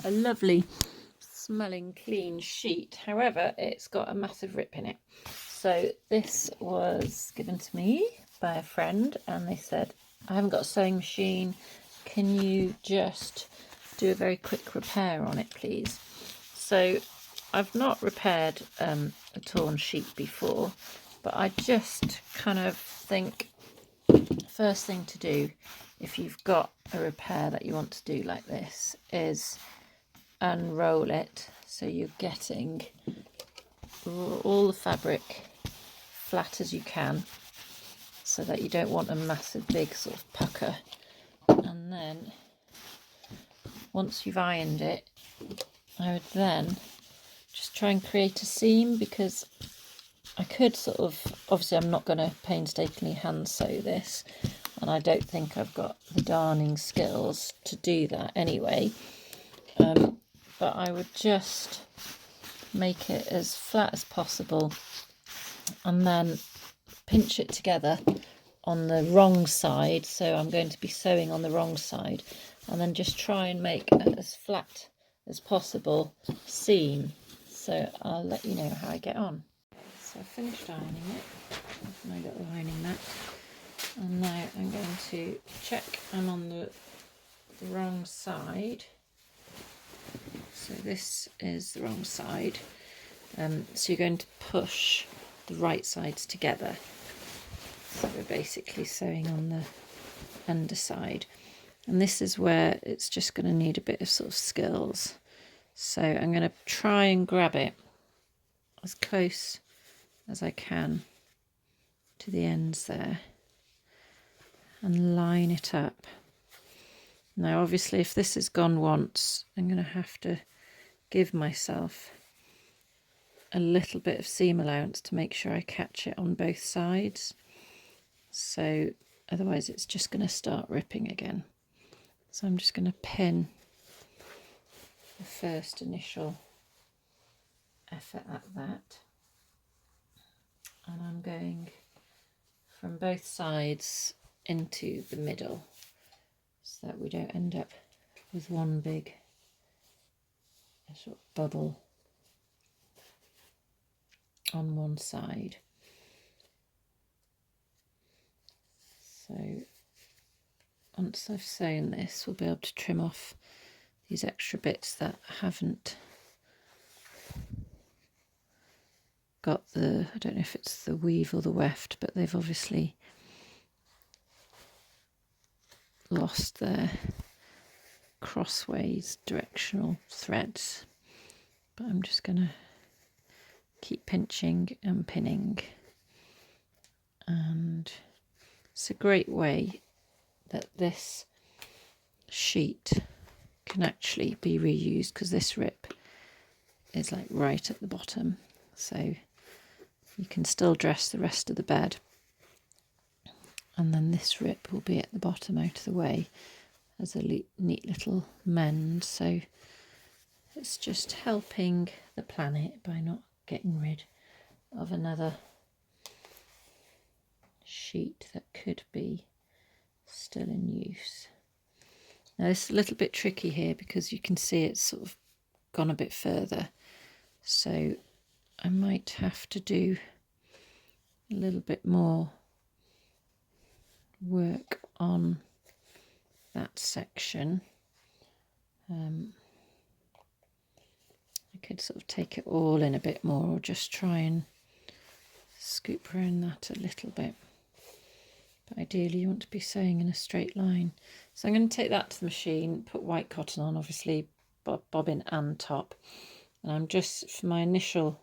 a lovely smelling clean sheet. However, it's got a massive rip in it. So this was given to me by a friend, and they said, I haven't got a sewing machine, can you just do a very quick repair on it, please? So I've not repaired a torn sheet before, but I just kind of think first thing to do if you've got a repair that you want to do like this is unroll it so you're getting all the fabric flat as you can, so that you don't want a massive big sort of pucker. And then once you've ironed it, I would then just try and create a seam, because I could sort of, obviously I'm not going to painstakingly hand sew this, and I don't think I've got the darning skills to do that anyway, but I would just make it as flat as possible and then pinch it together on the wrong side. So I'm going to be sewing on the wrong side, and then just try and make as flat as possible seam. So I'll let you know how I get on. So I finished ironing it with my little ironing mat, and now I'm going to check I'm on the wrong side. So this is the wrong side. So you're going to push the right sides together. So we're basically sewing on the underside, and this is where it's just going to need a bit of sort of skills. So I'm going to try and grab it as close as I can to the ends there and line it up. Now obviously if this has gone once, I'm going to have to give myself a little bit of seam allowance to make sure I catch it on both sides, so otherwise it's just going to start ripping again. So I'm just going to pin the first initial effort at that, and I'm going from both sides into the middle so that we don't end up with one big sort of bubble on one side. So once I've sewn this, we'll be able to trim off these extra bits that haven't got the, I don't know if it's the weave or the weft, but they've obviously lost their crossways directional threads. But I'm just going to keep pinching and pinning, and it's a great way that this sheet can actually be reused, because this rip is like right at the bottom, so you can still dress the rest of the bed, and then this rip will be at the bottom out of the way as a neat little mend. So it's just helping the planet by not getting rid of another sheet that could be still in use. Now this is a little bit tricky here because you can see it's sort of gone a bit further, so I might have to do a little bit more work on that section. I could sort of take it all in a bit more, or just try and scoop around that a little bit. But ideally you want to be sewing in a straight line. So I'm going to take that to the machine, put white cotton on, obviously bobbin and top. And I'm just, for my initial,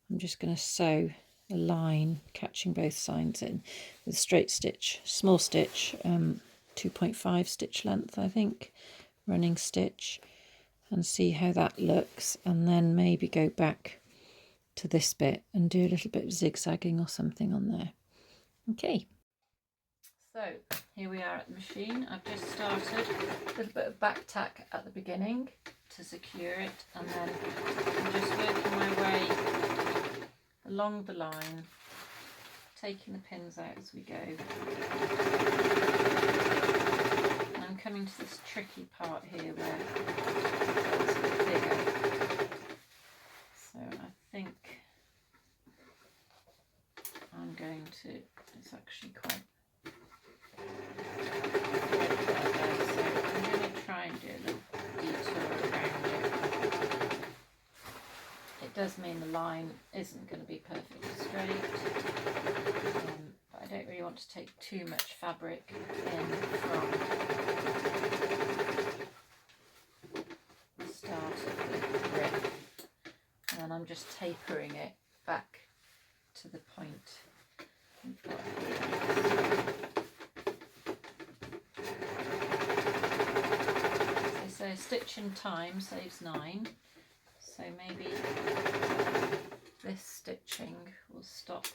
I'm just going to sew a line catching both sides in with straight stitch, small stitch, 2.5 stitch length I think, running stitch, and see how that looks, and then maybe go back to this bit and do a little bit of zigzagging or something on there. Okay, so here we are at the machine. I've just started a little bit of back tack at the beginning to secure it, and then I'm just working my way along the line, taking the pins out as we go. And I'm coming to this tricky part here where it's it's actually quite there, so I'm going to try and do a little detour around it. It does mean the line isn't going to be perfectly straight, but I don't really want to take too much fabric in from the start of the rip, and then I'm just tapering it back to the point we've got here. So a stitch in time saves 9, so maybe this stitching will stop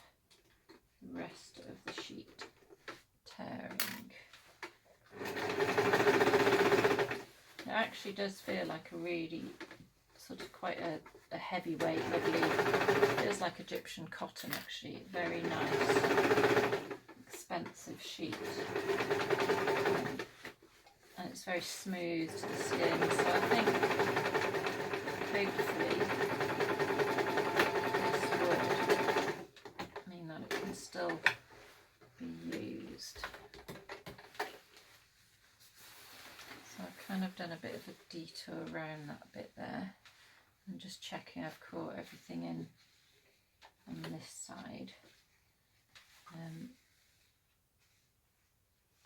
the rest of the sheet tearing. It actually does feel like a really sort of quite a heavyweight, lovely, feels like Egyptian cotton actually, very nice, expensive sheet. And it's very smooth to the skin, so I think hopefully this would mean that it can still be used. So I've kind of done a bit of a detour around that bit there. I'm just checking I've caught everything in on this side.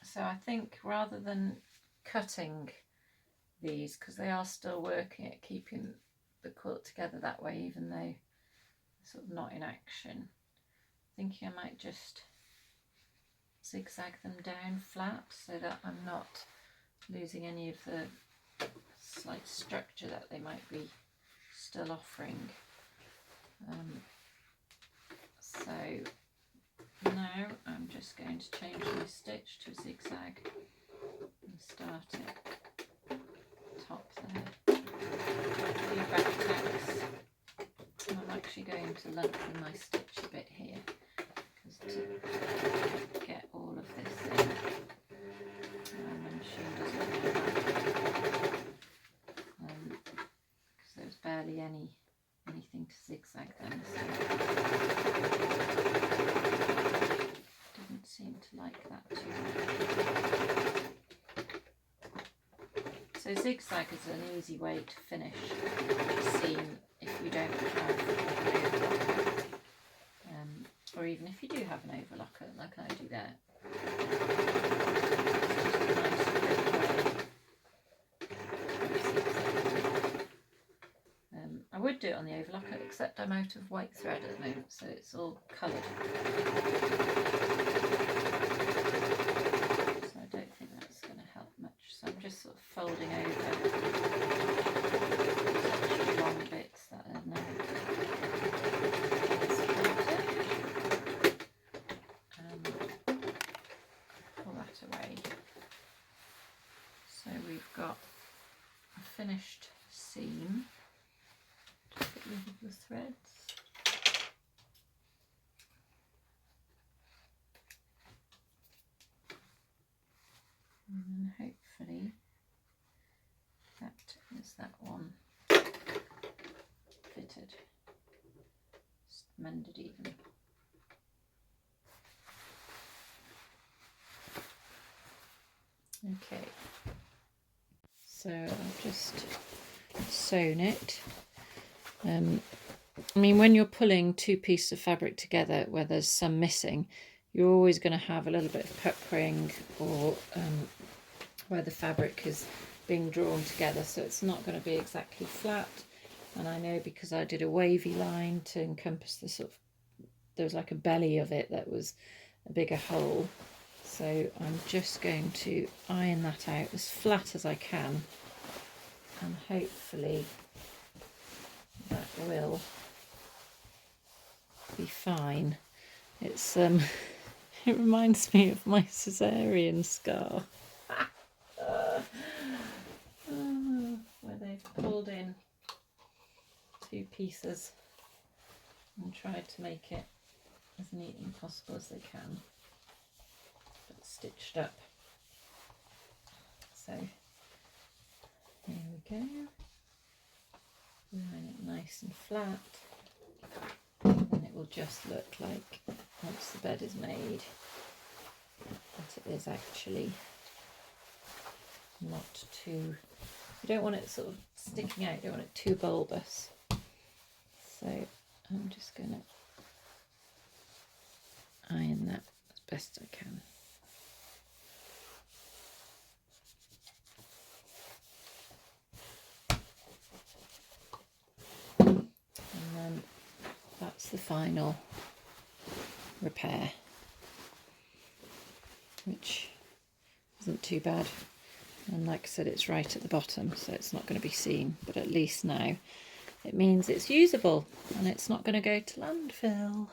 So I think rather than cutting these, because they are still working at keeping the quilt together that way, even though they're sort of not in action, thinking I might just zigzag them down flat so that I'm not losing any of the slight structure that they might be still offering. So now I'm just going to change my stitch to a zigzag and start it top there. A few back tacks. And I'm actually going to lengthen my stitch a bit here, because to get all of this in, and the machine doesn't know that, because there's barely anything to zigzag then, so didn't seem to like that too much. So zigzag is an easy way to finish a seam if you don't have an overlocker, or even if you do have an overlocker like I do there. I would do it on the overlocker, except I'm out of white thread at the moment, so it's all coloured. So I don't think that's going to help much. So I'm just sort of folding over such long bits that are now pull that away. So we've got a finished seam. Just get rid of the threads. And then hopefully that is that one fitted, just mended even. Okay, so I've just sewn it. I mean, when you're pulling two pieces of fabric together where there's some missing, you're always going to have a little bit of puckering, or where the fabric is being drawn together, so it's not going to be exactly flat. And I know because I did a wavy line to encompass the sort of, there was like a belly of it that was a bigger hole, so I'm just going to iron that out as flat as I can, and hopefully that will be fine. It's it reminds me of my cesarean scar where they've pulled in two pieces and tried to make it as neat and possible as they can, but stitched up. So here we go. Line it nice and flat, and then it will just look like once the bed is made, that it is actually not too, you don't want it sort of sticking out, you don't want it too bulbous. So I'm just going to iron that as best I can. And then that's the final repair, which isn't too bad. And like I said, it's right at the bottom, so it's not going to be seen, but at least now it means it's usable and it's not going to go to landfill.